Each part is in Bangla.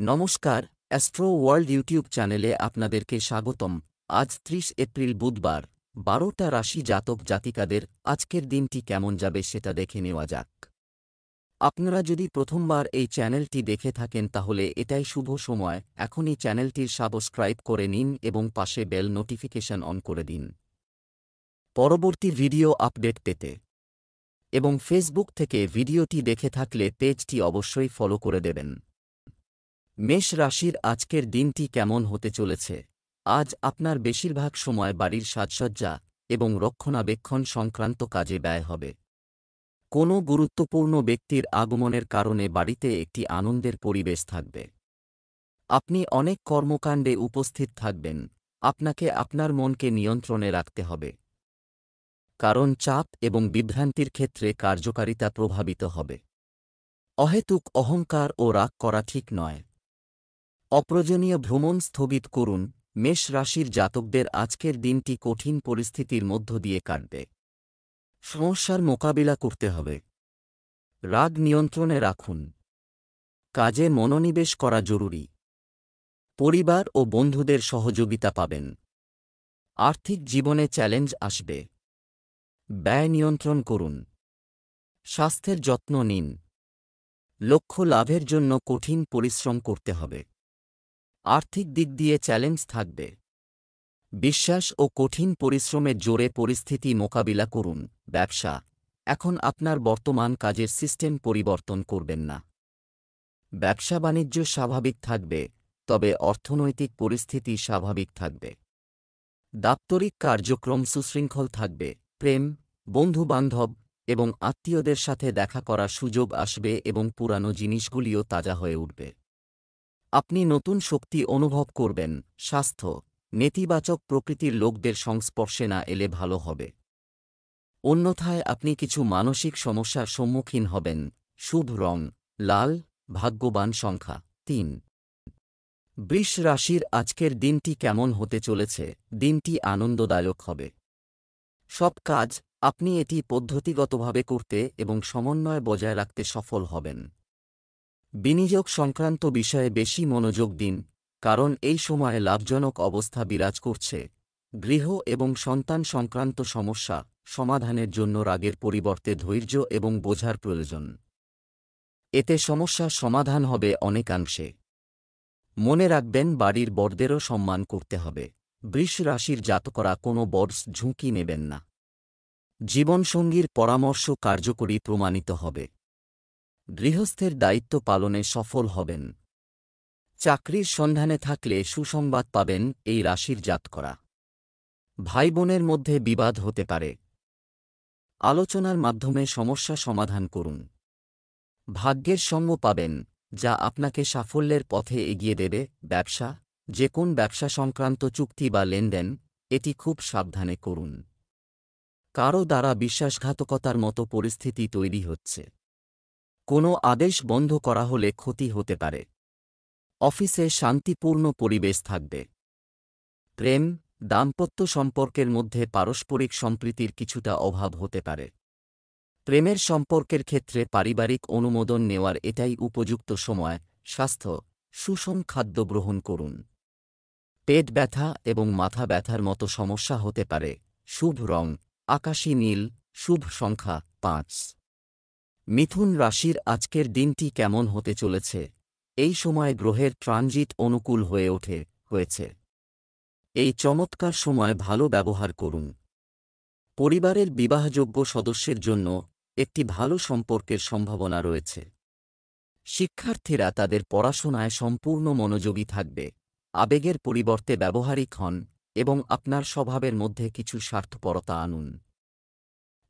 নমস্কার, অ্যাস্ট্রো ওয়ার্ল্ড ইউটিউব চ্যানেলে আপনাদেরকে স্বাগতম। আজ ৩০ এপ্রিল বুধবার, ১২টা রাশি জাতক জাতিকাদের আজকের দিনটি কেমন যাবে সেটা দেখে নেওয়া যাক। আপনারা যদি প্রথমবার এই চ্যানেলটি দেখে থাকেন তাহলে এটাই শুভ সময়, এখনই চ্যানেলটির সাবস্ক্রাইব করে নিন এবং পাশে বেল নোটিফিকেশন অন করে দিন পরবর্তী ভিডিও আপডেট পেতে। এবং ফেসবুক থেকে ভিডিওটি দেখে থাকলে পেজটি অবশ্যই ফলো করে দেবেন। মেষ রাশির আজকের দিনটি কেমন হতে চলেছে? আজ আপনার বেশিরভাগ সময় বাড়ির সাজসজ্জা এবং রক্ষণাবেক্ষণ সংক্রান্ত কাজে ব্যয় হবে। কোনো গুরুত্বপূর্ণ ব্যক্তির আগমনের কারণে বাড়িতে একটি আনন্দের পরিবেশ থাকবে। আপনি অনেক কর্মকাণ্ডে উপস্থিত থাকবেন। আপনাকে আপনার মনকে নিয়ন্ত্রণে রাখতে হবে, কারণ চাপ এবং বিভ্রান্তির ক্ষেত্রে কার্যকারিতা প্রভাবিত হবে। অহেতুক অহংকার ও রাগ করা ঠিক নয়। অপ্রয়োজনীয় ভ্রমণ স্থগিত করুন। মেষ রাশির জাতকদের আজকের দিনটি কঠিন পরিস্থিতির মধ্য দিয়ে কাটবে। সমস্যার মোকাবিলা করতে হবে। রাগ নিয়ন্ত্রণে রাখুন। কাজে মনোনিবেশ করা জরুরি। পরিবার ও বন্ধুদের সহযোগিতা পাবেন। আর্থিক জীবনে চ্যালেঞ্জ আসবে। ব্যয় নিয়ন্ত্রণ করুন। স্বাস্থ্যের যত্ন নিন। লক্ষ্য লাভের জন্য কঠিন পরিশ্রম করতে হবে। আর্থিক দিক দিয়ে চ্যালেঞ্জ থাকবে। বিশ্বাস ও কঠিন পরিশ্রমের জোরে পরিস্থিতি মোকাবিলা করুন। ব্যবসা, এখন আপনার বর্তমান কাজের সিস্টেম পরিবর্তন করবেন না। ব্যবসা বাণিজ্য স্বাভাবিক থাকবে, তবে অর্থনৈতিক পরিস্থিতি স্বাভাবিক থাকবে। দাপ্তরিক কার্যক্রম সুশৃঙ্খল থাকবে। প্রেম, বন্ধু-বান্ধব এবং আত্মীয়দের সাথে দেখা করার সুযোগ আসবে এবং পুরানো জিনিসগুলিও তাজা হয়ে উঠবে। আপনি নতুন শক্তি অনুভব করবেন। স্বাস্থ্য, নেতিবাচক প্রকৃতির লোকদের সংস্পর্শে না এলে ভালো হবে। অন্যথায় আপনি কিছু মানসিক সমস্যার সম্মুখীন হবেন। শুভ রং লাল, ভাগ্যবান সংখ্যা ৩। বৃষ রাশির আজকের দিনটি কেমন হতে চলেছে? দিনটি আনন্দদায়ক হবে। সব কাজ আপনি এটি পদ্ধতিগতভাবে করতে এবং সমন্বয় বজায় রাখতে সফল হবেন। বিনিয়োগ সংক্রান্ত বিষয়ে বেশি মনোযোগ দিন, কারণ এই সময়ে লাভজনক অবস্থা বিরাজ করছে। গৃহ এবং সন্তান সংক্রান্ত সমস্যা সমাধানের জন্য রাগের পরিবর্তে ধৈর্য এবং বোঝার প্রয়োজন। এতে সমস্যার সমাধান হবে অনেকাংশে। মনে রাখবেন, বাড়ির বড়দেরও সম্মান করতে হবে। বৃষ রাশির জাতকরা কোনো বড় ঝুঁকি নেবেন না। জীবনসঙ্গীর পরামর্শ কার্যকরী প্রমাণিত হবে। গৃহস্থের দায়িত্ব পালনে সফল হবেন। চাকরির সন্ধানে থাকলে সুসংবাদ পাবেন এই রাশির জাতকরা। ভাই বোনের মধ্যে বিবাদ হতে পারে। আলোচনার মাধ্যমে সমস্যা সমাধান করুন। ভাগ্যের সঙ্গ পাবেন, যা আপনাকে সাফল্যের পথে এগিয়ে দেবে। ব্যবসা, যে কোন ব্যবসা সংক্রান্ত চুক্তি বা লেনদেন, এটি খুব সাবধানে করুন। কারও দ্বারা বিশ্বাসঘাতকতার মতো পরিস্থিতি তৈরি হচ্ছে। কোনো আদেশ বন্ধ করা হলে ক্ষতি হতে পারে। অফিসে শান্তিপূর্ণ পরিবেশ থাকবে। প্রেম, দাম্পত্য সম্পর্কের মধ্যে পারস্পরিক সম্প্রীতির কিছুটা অভাব হতে পারে। প্রেমের সম্পর্কের ক্ষেত্রে পারিবারিক অনুমোদন নেওয়ার এটাই উপযুক্ত সময়। স্বাস্থ্য, সুষম খাদ্য গ্রহণ করুন। পেট ব্যথা এবং মাথা ব্যথার মতো সমস্যা হতে পারে। শুভ রং আকাশী নীল, শুভ সংখ্যা ৫। মিথুন রাশির আজকের দিনটি কেমন হতে চলেছে? এই সময় গ্রহের ট্রানজিট অনুকূল হয়েছে। এই চমৎকার সময় ভালো ব্যবহার করুন। পরিবারের বিবাহযোগ্য সদস্যের জন্য একটি ভালো সম্পর্কের সম্ভাবনা রয়েছে। শিক্ষার্থীরা তাদের পড়াশোনায় সম্পূর্ণ মনোযোগী থাকবে। আবেগের পরিবর্তে ব্যবহারিক হন এবং আপনার স্বভাবের মধ্যে কিছু স্বার্থপরতা আনুন।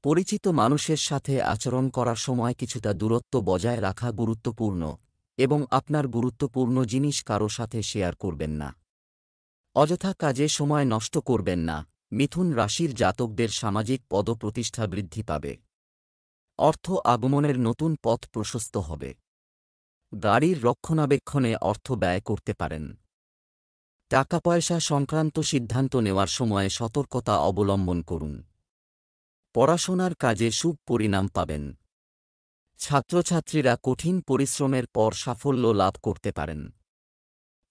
পরিচিত মানুষের সাথে আচরণ করার সময় কিছুটা দূরত্ব বজায় রাখা গুরুত্বপূর্ণ এবং আপনার গুরুত্বপূর্ণ জিনিস কারো সাথে শেয়ার করবেন না। অযথা কাজে সময় নষ্ট করবেন না। মিথুন রাশির জাতকদের সামাজিক পদপ্রতিষ্ঠা বৃদ্ধি পাবে। অর্থ আগমনের নতুন পথ প্রশস্ত হবে। গাড়ির রক্ষণাবেক্ষণে অর্থ ব্যয় করতে পারেন। টাকা পয়সা সংক্রান্ত সিদ্ধান্ত নেওয়ার সময় সতর্কতা অবলম্বন করুন। পড়াশোনার কাজে শুভ পরিণাম পাবেন। ছাত্রছাত্রীরা কঠিন পরিশ্রমের পর সাফল্য লাভ করতে পারেন।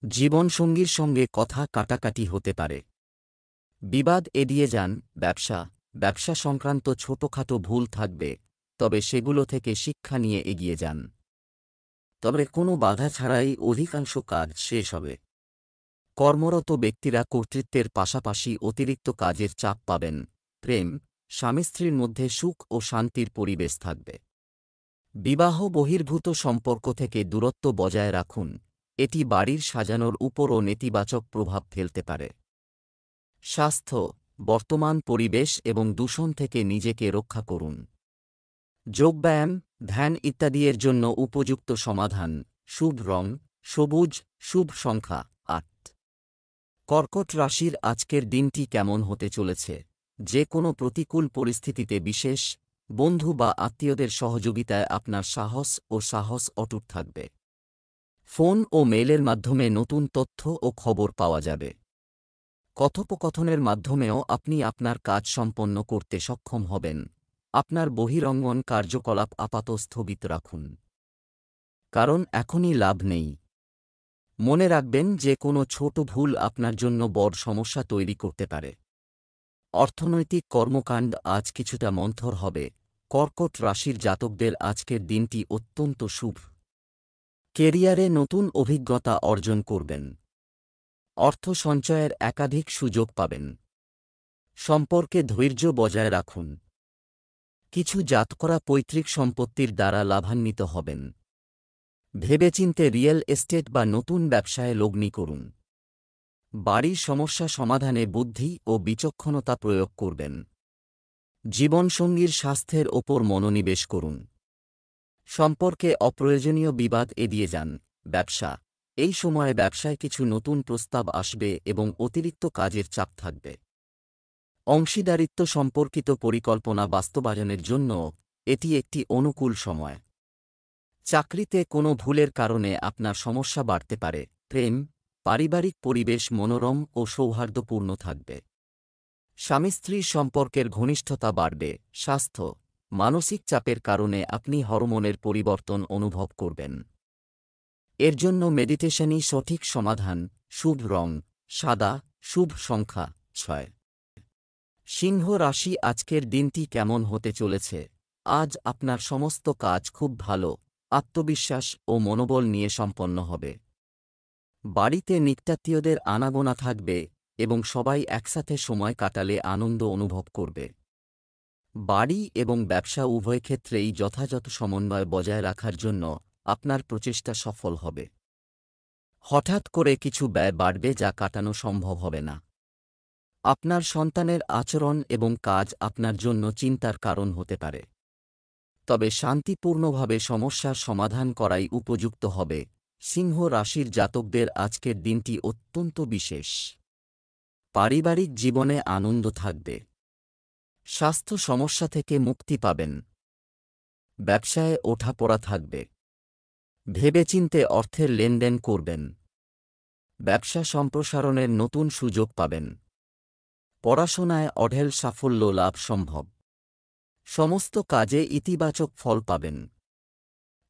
জীবনসঙ্গীর সঙ্গে কথা কাটাকাটি হতে পারে। বিবাদ এড়িয়ে যান। ব্যবসা সংক্রান্ত ছোটখাটো ভুল থাকবে, তবে সেগুলো থেকে শিক্ষা নিয়ে এগিয়ে যান। তবে কোনো বাধা ছাড়াই অধিকাংশ কাজ শেষ হবে। কর্মরত ব্যক্তিরা কর্তৃত্বের পাশাপাশি অতিরিক্ত কাজের চাপ পাবেন। প্রেম, স্বামী স্ত্রীর মধ্যে সুখ ও শান্তির পরিবেশ থাকবে। বিবাহ বহির্ভূত সম্পর্ক থেকে দূরত্ব বজায় রাখুন, এটি বাড়ির সাজানোর উপরও নেতিবাচক প্রভাব ফেলতে পারে। স্বাস্থ্য, বর্তমান পরিবেশ এবং দূষণ থেকে নিজেকে রক্ষা করুন। যোগব্যায়াম, ধ্যান ইত্যাদির জন্য উপযুক্ত সমাধান। শুভ রং সবুজ, শুভ সংখ্যা ৮। কর্কট রাশির আজকের দিনটি কেমন হতে চলেছে? যে কোনো প্রতিকূল পরিস্থিতিতে বিশেষ বন্ধু বা আত্মীয়দের সহযোগিতায় আপনার সাহস অটুট থাকবে। ফোন ও মেইলের মাধ্যমে নতুন তথ্য ও খবর পাওয়া যাবে। কথোপকথনের মাধ্যমেও আপনি আপনার কাজ সম্পন্ন করতে সক্ষম হবেন। আপনার বহিরঙ্গন কার্যকলাপ আপাতত স্থগিত রাখুন, কারণ এখনই লাভ নেই। মনে রাখবেন যে কোনো ছোট ভুল আপনার জন্য বড় সমস্যা তৈরি করতে পারে। অর্থনৈতিক কর্মকাণ্ড আজ কিছুটা মন্থর হবে। কর্কট রাশির জাতকদের আজকের দিনটি অত্যন্ত শুভ। কেরিয়ারে নতুন অভিজ্ঞতা অর্জন করবেন। অর্থ সঞ্চয়ের একাধিক সুযোগ পাবেন। সম্পর্কে ধৈর্য বজায় রাখুন। কিছু জাতকরা পৈতৃক সম্পত্তির দ্বারা লাভান্বিত হবেন। ভেবেচিন্তে রিয়েল এস্টেট বা নতুন ব্যবসায় লগ্নি করুন। বাড়ির সমস্যা সমাধানে বুদ্ধি ও বিচক্ষণতা প্রয়োগ করবেন। জীবনসঙ্গীর স্বাস্থ্যের ওপর মনোনিবেশ করুন। সম্পর্কে অপ্রয়োজনীয় বিবাদ এড়িয়ে যান। এই সময়ে ব্যবসায় কিছু নতুন প্রস্তাব আসবে এবং অতিরিক্ত কাজের চাপ থাকবে। অংশীদারিত্ব সম্পর্কিত পরিকল্পনা বাস্তবায়নের জন্য এটি একটি অনুকূল সময়। চাকরিতে কোনো ভুলের কারণে আপনার সমস্যা বাড়তে পারে। প্রেম, পারিবারিক পরিবেশ মনোরম ও সৌহার্দ্যপূর্ণ থাকবে। স্বামী স্ত্রীর সম্পর্কের ঘনিষ্ঠতা বাড়বে। স্বাস্থ্য, মানসিক চাপের কারণে আপনি হরমোনের পরিবর্তন অনুভব করবেন। এর জন্য মেডিটেশনই সঠিক সমাধান। শুভ রং সাদা, শুভ সংখ্যা ৬। সিংহ রাশি আজকের দিনটি কেমন হতে চলেছে? আজ আপনার সমস্ত কাজ খুব ভালো, আত্মবিশ্বাস ও মনোবল নিয়ে সম্পন্ন হবে। বাড়িতে নিকটাত্মীয়দের আনাগোনা থাকবে এবং সবাই একসাথে সময় কাটালে আনন্দ অনুভব করবে। বাড়ি এবং ব্যবসা উভয় ক্ষেত্রেই যথাযথ সমন্বয় বজায় রাখার জন্য আপনার প্রচেষ্টা সফল হবে। হঠাৎ করে কিছু ব্যয় বাড়বে যা কাটানো সম্ভব হবে না। আপনার সন্তানের আচরণ এবং কাজ আপনার জন্য চিন্তার কারণ হতে পারে। তবে শান্তিপূর্ণভাবে সমস্যার সমাধান করাই উপযুক্ত হবে। সিংহ রাশির জাতকদের আজকের দিনটি অত্যন্ত বিশেষ। পারিবারিক জীবনে আনন্দ থাকবে। স্বাস্থ্য সমস্যা থেকে মুক্তি পাবেন। ব্যবসায় ওঠাপড়া থাকবে। ভেবেচিন্তে অর্থের লেনদেন করবেন। ব্যবসা সম্প্রসারণের নতুন সুযোগ পাবেন। পড়াশোনায় অঢেল সাফল্য লাভ সম্ভব। সমস্ত কাজে ইতিবাচক ফল পাবেন।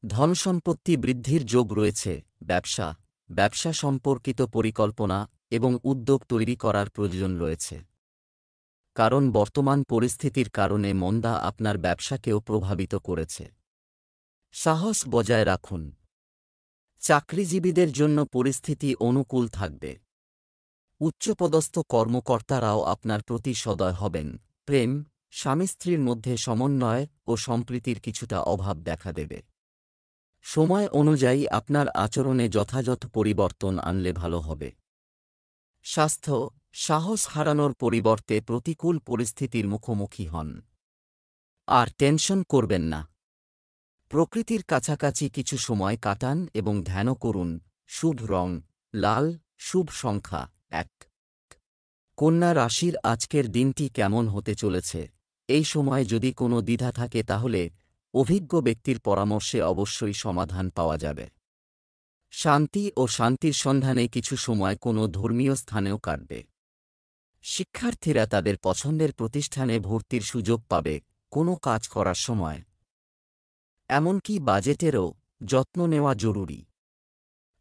ধনসম্পত্তি বৃদ্ধির যোগ রয়েছে। ব্যবসা সম্পর্কিত পরিকল্পনা এবং উদ্যোগ তৈরি করার প্রয়োজন রয়েছে, কারণ বর্তমান পরিস্থিতির কারণে মন্দা আপনার ব্যবসাকেও প্রভাবিত করেছে। সাহস বজায় রাখুন। চাকরিজীবীদের জন্য পরিস্থিতি অনুকূল থাকবে। উচ্চপদস্থ কর্মকর্তারাও আপনার প্রতি সদয় হবেন। প্রেম, স্বামী স্ত্রীর মধ্যে সমন্বয় ও সম্প্রীতির কিছুটা অভাব দেখা দেবে। সময় অনুযায়ী আপনার আচরণে যথাযথ পরিবর্তন আনলে ভালো হবে। স্বাস্থ্য, সাহস হারানোর পরিবর্তে প্রতিকূল পরিস্থিতির মুখোমুখি হন। আর টেনশন করবেন না। প্রকৃতির কাছাকাছি কিছু সময় কাটান এবং ধ্যানও করুন। শুভ রং লাল, শুভ সংখ্যা ১। কন্যা রাশির আজকের দিনটি কেমন হতে চলেছে? এই সময় যদি কোনো দ্বিধা থাকে তাহলে অভিজ্ঞ ব্যক্তির পরামর্শে অবশ্যই সমাধান পাওয়া যাবে। শান্তি ও শান্তির সন্ধানে কিছু সময় কোনো ধর্মীয় স্থানেও কাটবে। শিক্ষার্থীরা তাদের পছন্দের প্রতিষ্ঠানে ভর্তির সুযোগ পাবে কোনো কাজ করার সময়। এমনকি বাজেটেরও যত্ন নেওয়া জরুরি।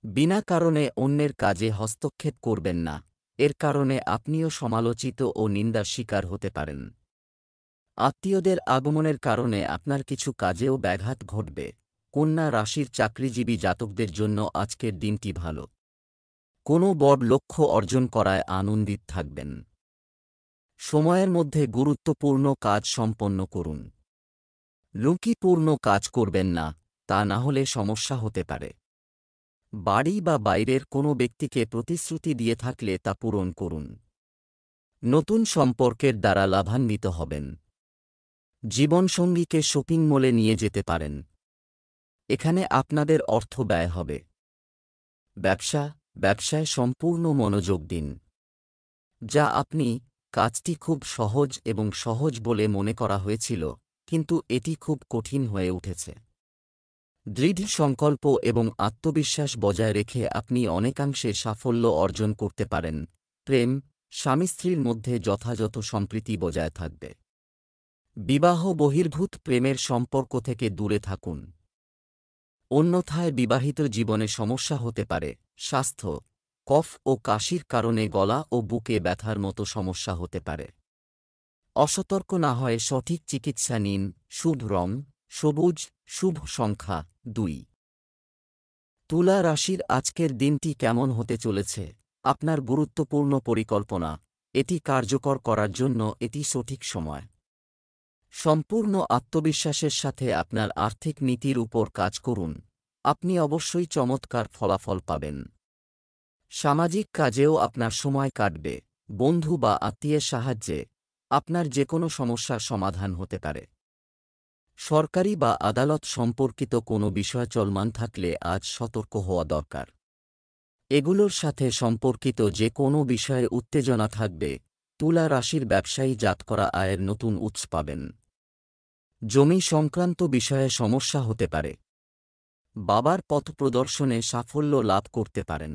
বিনা কারণে অন্যের কাজে হস্তক্ষেপ করবেন না, এর কারণে আপনিও সমালোচিত ও নিন্দার শিকার হতে পারেন। আত্মীয়দের আগমনের কারণে আপনার কিছু কাজেও ব্যাঘাত ঘটবে। কন্যা রাশির চাকরিজীবী জাতকদের জন্য আজকের দিনটি ভালো। কোনো বড় লক্ষ্য অর্জন করায় আনন্দিত থাকবেন। সময়ের মধ্যে গুরুত্বপূর্ণ কাজ সম্পন্ন করুন। লুকিপূর্ণ কাজ করবেন না, তা না হলে সমস্যা হতে পারে। বাড়ি বা বাইরের কোনো ব্যক্তিকে প্রতিশ্রুতি দিয়ে থাকলে তা পূরণ করুন। নতুন সম্পর্কের দ্বারা লাভান্বিত হবেন। জীবনসঙ্গীকে শপিং মলে নিয়ে যেতে পারেন। এখানে আপনাদের অর্থ ব্যয় হবে। ব্যবসায় সম্পূর্ণ মনোযোগ দিন। যা আপনি কাজটি খুব সহজ এবং সহজ বলে মনে করা হয়েছিল, কিন্তু এটি খুব কঠিন হয়ে উঠেছে। দৃঢ় সংকল্প এবং আত্মবিশ্বাস বজায় রেখে আপনি অনেকাংশে সাফল্য অর্জন করতে পারেন। প্রেম, স্বামী স্ত্রীর মধ্যে যথাযথ সম্প্রীতি বজায় থাকবে। বিবাহ বহির্ভূত প্রেমের সম্পর্ক থেকে দূরে থাকুন। অন্যথায় বিবাহিত জীবনে সমস্যা হতে পারে। স্বাস্থ্য, কফ ও কাশির কারণে গলা ও বুকে ব্যথার মতো সমস্যা হতে পারে। অসতর্ক না হয়ে সঠিক চিকিৎসা নিন। শুভ রং সবুজ, শুভ সংখ্যা 2। তুলা রাশির আজকের দিনটি কেমন হতে চলেছে? আপনার গুরুত্বপূর্ণ পরিকল্পনা, এটি কার্যকর করার জন্য এটি সঠিক সময়। সম্পূর্ণ আত্মবিশ্বাসের সাথে আপনার আর্থিক নীতির উপর কাজ করুন। আপনি অবশ্যই চমৎকার ফলাফল পাবেন। সামাজিক কাজেও আপনার সময় কাটবে। বন্ধু বা আত্মীয়ের সাহায্যে আপনার যে কোনো সমস্যার সমাধান হতে পারে। সরকারি বা আদালত সম্পর্কিত কোনো বিষয় চলমান থাকলে আজ সতর্ক হওয়া দরকার। এগুলোর সাথে সম্পর্কিত যে কোনো বিষয়ে উত্তেজনা থাকবে। তুলা রাশির ব্যবসায়ী জাতকরা আয়ের নতুন উৎস পাবেন। জমি সংক্রান্ত বিষয়ে সমস্যা হতে পারে। বাবার পথপ্রদর্শনে সাফল্য লাভ করতে পারেন।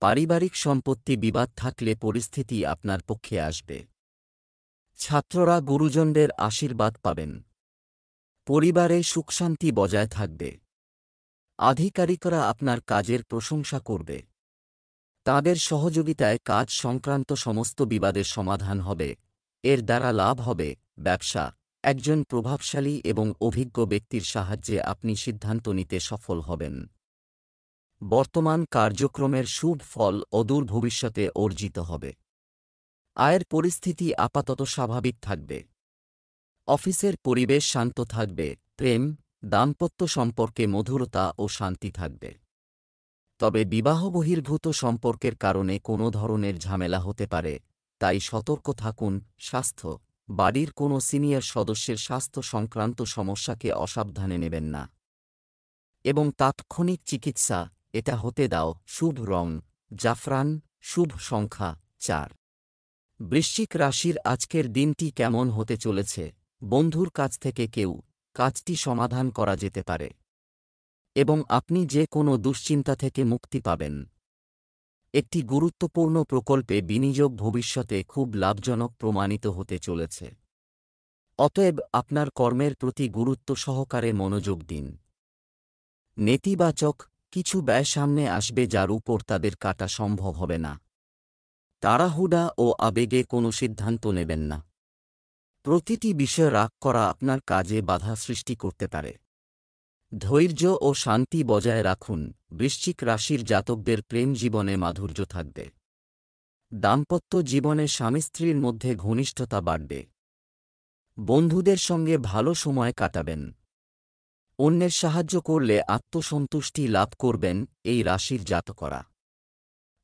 পারিবারিক সম্পত্তি বিবাদ থাকলে পরিস্থিতি আপনার পক্ষে আসবে। ছাত্ররা গুরুজনদের আশীর্বাদ পাবেন। পরিবারে সুখশান্তি বজায় থাকবে। আধিকারিকরা আপনার কাজের প্রশংসা করবে। তাদের সহযোগিতায় কাজ সংক্রান্ত সমস্ত বিবাদের সমাধান হবে। এর দ্বারা লাভ হবে। ব্যবসা, একজন প্রভাবশালী এবং অভিজ্ঞ ব্যক্তির সাহায্যে আপনি সিদ্ধান্ত নিতে সফল হবেন। বর্তমান কার্যক্রমের শুভ ফল অদূর ভবিষ্যতে অর্জিত হবে। আয়ের পরিস্থিতি আপাতত স্বাভাবিক থাকবে। অফিসের পরিবেশ শান্ত থাকবে। প্রেম, দাম্পত্য সম্পর্কে মধুরতা ও শান্তি থাকবে। তবে বিবাহ বহির্ভূত সম্পর্কের কারণে কোনো ধরনের ঝামেলা হতে পারে, তাই সতর্ক থাকুন। স্বাস্থ্য, বাড়ির কোনো সিনিয়র সদস্যের স্বাস্থ্য সংক্রান্ত সমস্যাকে অসাবধানে নেবেন না এবং তাৎক্ষণিক চিকিৎসা এটা হতে দাও। শুভ রং জাফরান, শুভ সংখ্যা 4। বৃশ্চিক রাশির আজকের দিনটি কেমন হতে চলেছে? বন্ধুর কাছ থেকে কেউ কাজটি সমাধান করা যেতে পারে এবং আপনি যে কোনো দুশ্চিন্তা থেকে মুক্তি পাবেন। একটি গুরুত্বপূর্ণ প্রকল্পে বিনিয়োগ ভবিষ্যতে খুব লাভজনক প্রমাণিত হতে চলেছে। অতএব আপনার কর্মের প্রতি গুরুত্ব সহকারে মনোযোগ দিন। নেতিবাচক কিছু ব্যয় সামনে আসবে যার উপর তাদের কাটা সম্ভব হবে না। তাড়াহুড়া ও আবেগে কোনো সিদ্ধান্ত নেবেন না। প্রতিটি বিষয় রাগ করা আপনার কাজে বাধা সৃষ্টি করতে পারে। ধৈর্য ও শান্তি বজায় রাখুন। বৃশ্চিক রাশির জাতকদের প্রেম জীবনে মাধুর্য থাকবে। দাম্পত্য জীবনে স্বামী স্ত্রীর মধ্যে ঘনিষ্ঠতা বাড়বে। বন্ধুদের সঙ্গে ভালো সময় কাটাবেন। অন্যের সাহায্য করলে আত্মসন্তুষ্টি লাভ করবেন এই রাশির জাতকরা।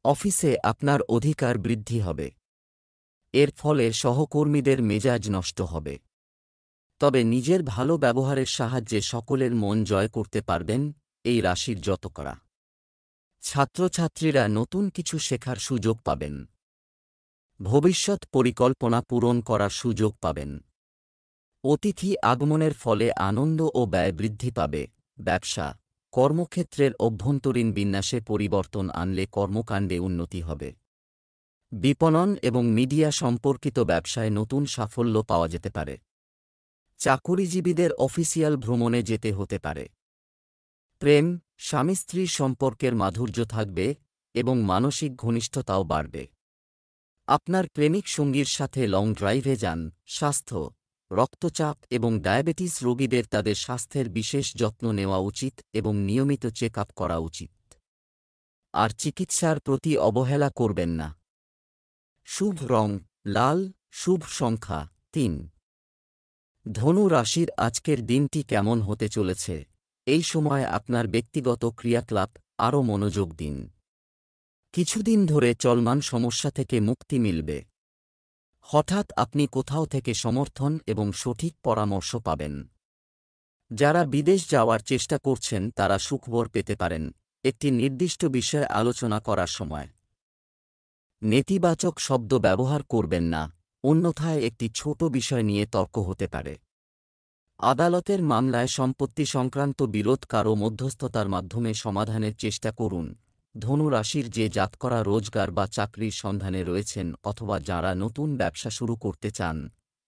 অফিসে আপনার অধিকার বৃদ্ধি হবে। এর ফলে সহকর্মীদের মেজাজ নষ্ট হবে। তবে নিজের ভালো ব্যবহারের সাহায্যে সকলের মন জয় করতে পারবেন এই রাশির জাতকরা। ছাত্রছাত্রীরা নতুন কিছু শেখার সুযোগ পাবেন। ভবিষ্যৎ পরিকল্পনা পূরণ করার সুযোগ পাবেন। অতিথি আগমনের ফলে আনন্দ ও ব্যয় বৃদ্ধি পাবে। ব্যবসা, কর্মক্ষেত্রের অভ্যন্তরীণ বিন্যাসে পরিবর্তন আনলে কর্মকাণ্ডে উন্নতি হবে। বিপণন এবং মিডিয়া সম্পর্কিত ব্যবসায় নতুন সাফল্য পাওয়া যেতে পারে। চাকুরিজীবীদের অফিসিয়াল ভ্রমণে যেতে হতে পারে। প্রেম, স্বামী স্ত্রীর সম্পর্কের মাধুর্য থাকবে এবং মানসিক ঘনিষ্ঠতাও বাড়বে। আপনার প্রেমিক সঙ্গীর সাথে লং ড্রাইভে যান। স্বাস্থ্য, রক্তচাপ এবং ডায়াবেটিস রোগীদের তাদের স্বাস্থ্যের বিশেষ যত্ন নেওয়া উচিত এবং নিয়মিত চেক আপ করা উচিত। আর চিকিৎসার প্রতি অবহেলা করবেন না। শুভ রং লাল, শুভ সংখ্যা 3। ধনু রাশির আজকের দিনটি কেমন হতে চলেছে? এই সময় আপনার ব্যক্তিগত ক্রিয়াকলাপ আরও মনোযোগ দিন। কিছুদিন ধরে চলমান সমস্যা থেকে মুক্তি মিলবে। হঠাৎ আপনি কোথাও থেকে সমর্থন এবং সঠিক পরামর্শ পাবেন। যারা বিদেশ যাওয়ার চেষ্টা করছেন তারা সুখবর পেতে পারেন একটি নির্দিষ্ট বিষয়ে আলোচনা করার সময়। নেতিবাচক শব্দ ব্যবহার করবেন না, অন্যথায় একটি ছোট বিষয় নিয়ে তর্ক হতে পারে। আদালতের মামলায় সম্পত্তি সংক্রান্ত বিরোধ কারও মধ্যস্থতার মাধ্যমে সমাধানের চেষ্টা করুন। ধনু রাশির যে জাতকরা রোজগার বা চাকরির সন্ধানে রয়েছেন অথবা যারা নতুন ব্যবসা শুরু করতে চান,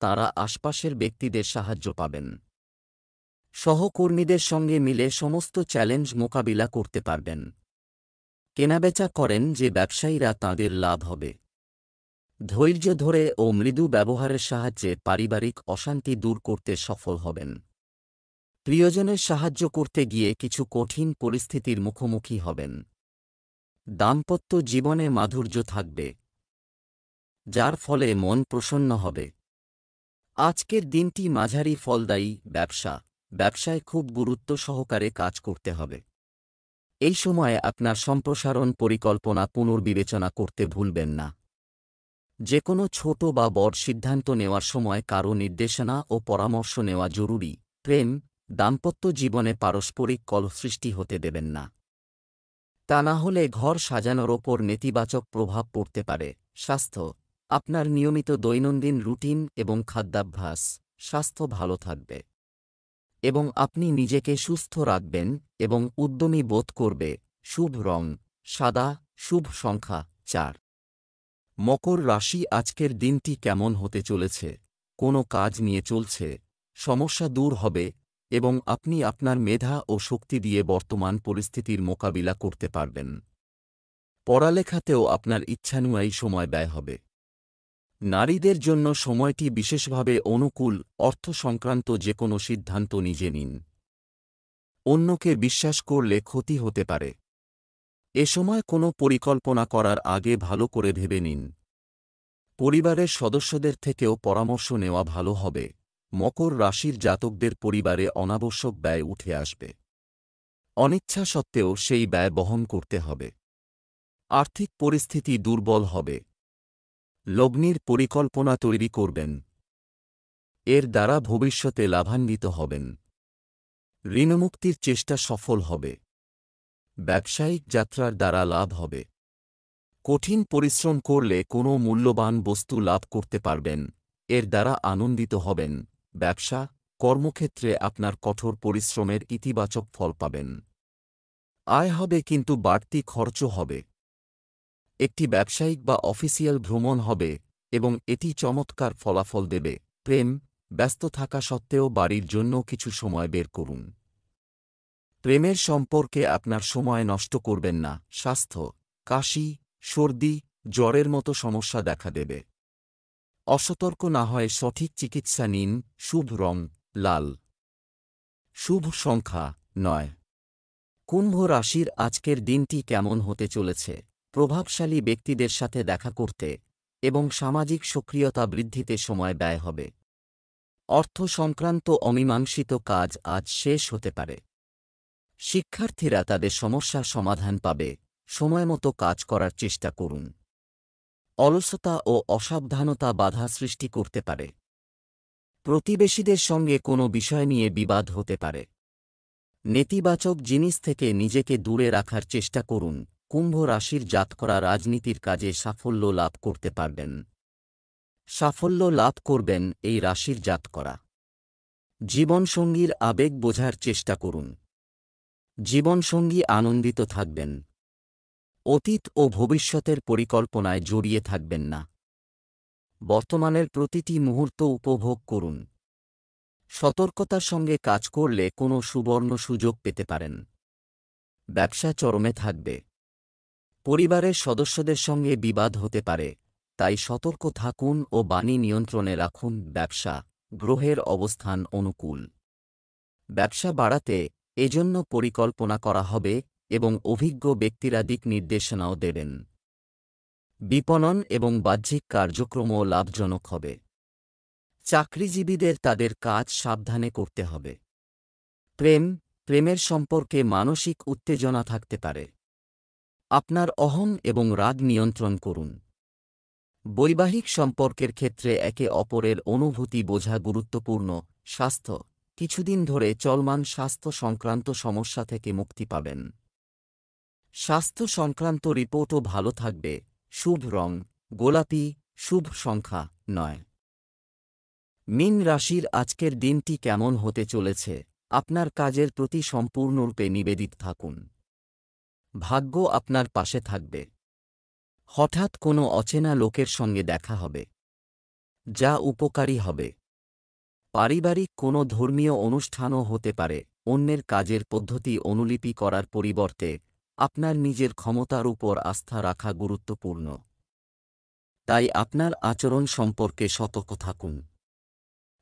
তারা আশপাশের ব্যক্তিদের সাহায্য পাবেন। সহকর্মীদের সঙ্গে মিলে সমস্ত চ্যালেঞ্জ মোকাবিলা করতে পারবেন। কেনাবেচা করেন যে ব্যবসায়ীরা তাঁদের লাভ হবে। ধৈর্য ধরে ও মৃদু ব্যবহারের সাহায্যে পারিবারিক অশান্তি দূর করতে সফল হবেন। প্রিয়জনের সাহায্য করতে গিয়ে কিছু কঠিন পরিস্থিতির মুখোমুখি হবেন। দাম্পত্য জীবনে মাধুর্য থাকবে, যার ফলে মন প্রসন্ন হবে। আজকের দিনটি মাঝারি ফলদায়ী। ব্যবসায় খুব গুরুত্ব সহকারে কাজ করতে হবে। এই সময়ে আপনার সম্প্রসারণ পরিকল্পনা পুনর্বিবেচনা করতে ভুলবেন না। যে কোনো ছোট বা বড় সিদ্ধান্ত নেওয়ার সময় কারও নির্দেশনা ও পরামর্শ নেওয়া জরুরি। প্রেম, দাম্পত্য জীবনে পারস্পরিক কলহ সৃষ্টি হতে দেবেন না। তা না হলে ঘর সাজানোর ওপর নেতিবাচক প্রভাব পড়তে পারে। স্বাস্থ্য, আপনার নিয়মিত দৈনন্দিন রুটিন এবং খাদ্যাভ্যাস স্বাস্থ্য ভালো থাকবে এবং আপনি নিজেকে সুস্থ রাখবেন এবং উদ্যমী বোধ করবে। শুভ রং সাদা, শুভ সংখ্যা 4। মকর রাশি আজকের দিনটি কেমন হতে চলেছে? কোনো কাজ নিয়ে চলছে, সমস্যা দূর হবে এবং আপনি আপনার মেধা ও শক্তি দিয়ে বর্তমান পরিস্থিতির মোকাবিলা করতে পারবেন। পড়ালেখাতেও আপনার ইচ্ছানুযায়ী সময় ব্যয় হবে। নারীদের জন্য সময়টি বিশেষভাবে অনুকূল। অর্থ সংক্রান্ত যে কোনো সিদ্ধান্ত নিজে নিন। অন্যকে বিশ্বাস করলে ক্ষতি হতে পারে। এ সময় কোনো পরিকল্পনা করার আগে ভালো করে ভেবে নিন। পরিবারের সদস্যদের থেকেও পরামর্শ নেওয়া ভালো হবে। মকর রাশির জাতকদের পরিবারে অনাবশ্যক ব্যয় উঠে আসবে। অনিচ্ছা সত্ত্বেও সেই ব্যয় বহন করতে হবে। আর্থিক পরিস্থিতি দুর্বল হবে। লগ্নির পরিকল্পনা তৈরি করবেন। এর দ্বারা ভবিষ্যতে লাভান্বিত হবেন। ঋণমুক্তির চেষ্টা সফল হবে। ব্যবসায়িক যাত্রার দ্বারা লাভ হবে। কঠিন পরিশ্রম করলে কোনো মূল্যবান বস্তু লাভ করতে পারবেন, এর দ্বারা আনন্দিত হবেন। ব্যবসা, কর্মক্ষেত্রে আপনার কঠোর পরিশ্রমের ইতিবাচক ফল পাবেন। আয় হবে কিন্তু বাড়তি খরচও হবে। একটি ব্যবসায়িক বা অফিসিয়াল ভ্রমণ হবে এবং এটি চমৎকার ফলাফল দেবে। প্রেম, ব্যস্ত থাকা সত্ত্বেও বাড়ির জন্য কিছু সময় বের করুন। প্রেমের সম্পর্কে আপনার সময় নষ্ট করবেন না। স্বাস্থ্য, কাশি, সর্দি, জ্বরের মতো সমস্যা দেখা দেবে। অসতর্ক না হয় সঠিক চিকিৎসা নিন। শুভ রং লাল, শুভ সংখ্যা 9। কুম্ভ রাশির আজকের দিনটি কেমন হতে চলেছে? প্রভাবশালী ব্যক্তিদের সাথে দেখা করতে এবং সামাজিক সক্রিয়তা বৃদ্ধিতে সময় ব্যয় হবে। অর্থ সংক্রান্ত অমীমাংসিত কাজ আজ শেষ হতে পারে। শিক্ষার্থীরা তাদের সমস্যার সমাধান পাবে। সময়মতো কাজ করার চেষ্টা করুন। অলসতা ও অসাবধানতা বাধা সৃষ্টি করতে পারে। প্রতিবেশীদের সঙ্গে কোনো বিষয় নিয়ে বিবাদ হতে পারে। নেতিবাচক জিনিস থেকে নিজেকে দূরে রাখার চেষ্টা করুন। কুম্ভ রাশির জাতকরা রাজনীতির কাজে সাফল্য লাভ করতে পারবেন। সাফল্য লাভ করবেন এই রাশির জাতকরা। জীবনসঙ্গীর আবেগ বোঝার চেষ্টা করুন। জীবনসঙ্গী আনন্দিত থাকবেন। অতীত ও ভবিষ্যতের পরিকল্পনায় জড়িয়ে থাকবেন না। বর্তমানের প্রতিটি মুহূর্ত উপভোগ করুন। সতর্কতার সঙ্গে কাজ করলে কোনো সুবর্ণ সুযোগ পেতে পারেন। ব্যবসা চরমে থাকবে। পরিবারের সদস্যদের সঙ্গে বিবাদ হতে পারে, তাই সতর্ক থাকুন ও বাণী নিয়ন্ত্রণে রাখুন। ব্যবসা, গ্রহের অবস্থান অনুকূল। ব্যবসা বাড়াতে এজন্য পরিকল্পনা করা হবে এবং অভিজ্ঞ ব্যক্তিরা দিক নির্দেশনাও দেবেন। বিপণন এবং বাহ্যিক কার্যক্রমও লাভজনক হবে। চাকরিজীবীদের তাদের কাজ সাবধানে করতে হবে। প্রেমের সম্পর্কে মানসিক উত্তেজনা থাকতে পারে। আপনার অহং এবং রাগ নিয়ন্ত্রণ করুন। বৈবাহিক সম্পর্কের ক্ষেত্রে একে অপরের অনুভূতি বোঝা গুরুত্বপূর্ণ। স্বাস্থ্য, কিছুদিন ধরে চলমান স্বাস্থ্য সংক্রান্ত সমস্যা থেকে মুক্তি পাবেন। স্বাস্থ্য সংক্রান্ত রিপোর্টও ভালো থাকবে। শুভ রং গোলাপি, শুভ সংখ্যা 9। মীন রাশির আজকের দিনটি কেমন হতে চলেছে? আপনার কাজের প্রতি সম্পূর্ণরূপে নিবেদিত থাকুন। ভাগ্য আপনার পাশে থাকবে। হঠাৎ কোনো অচেনা লোকের সঙ্গে দেখা হবে, যা উপকারী হবে। পারিবারিক কোনো ধর্মীয় অনুষ্ঠানও হতে পারে। অন্যের কাজের পদ্ধতি অনুলিপি করার পরিবর্তে আপনার নিজের ক্ষমতার উপর আস্থা রাখা গুরুত্বপূর্ণ। তাই আপনার আচরণ সম্পর্কে সতর্ক থাকুন।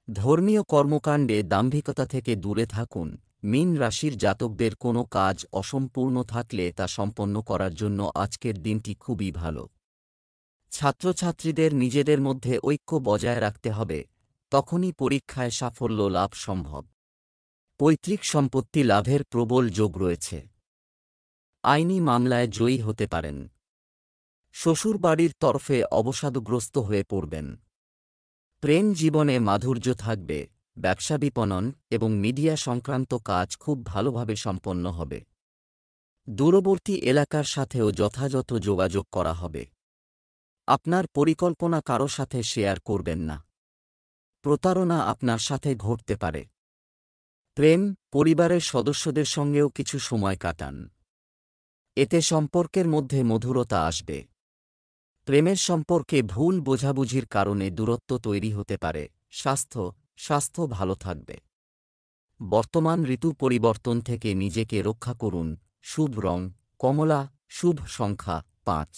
ধর্মীয় কর্মকাণ্ডে দাম্ভিকতা থেকে দূরে থাকুন। মীন রাশির জাতকদের কোনো কাজ অসম্পূর্ণ থাকলে তা সম্পন্ন করার জন্য আজকের দিনটি খুবই ভালো। ছাত্রছাত্রীদের নিজেদের মধ্যে ঐক্য বজায় রাখতে হবে, তখনই পরীক্ষায় সাফল্য লাভ সম্ভব। পৈতৃক সম্পত্তি লাভের প্রবল যোগ রয়েছে। আইনি মামলায় জয়ী হতে পারেন। শ্বশুরবাড়ির তরফে অবসাদগ্রস্ত হয়ে পড়বেন। প্রেম জীবনে মাধুর্য থাকবে। ব্যবসা, বিপণন এবং মিডিয়া সংক্রান্ত কাজ খুব ভালোভাবে সম্পন্ন হবে। দূরবর্তী এলাকার সাথেও যথাযথ যোগাযোগ করা হবে। আপনার পরিকল্পনা কারো সাথে শেয়ার করবেন না। প্রতারণা আপনার সাথে ঘটতে পারে। প্রেম, পরিবারের সদস্যদের সঙ্গেও কিছু সময় কাটান। এতে সম্পর্কের মধ্যে মধুরতা আসবে। প্রেমের সম্পর্কে ভুল বোঝাবুঝির কারণে দূরত্ব তৈরি হতে পারে। স্বাস্থ্য ভালো থাকবে। বর্তমান ঋতু পরিবর্তন থেকে নিজেকে রক্ষা করুন। শুভ রং কমলা, শুভ সংখ্যা 5।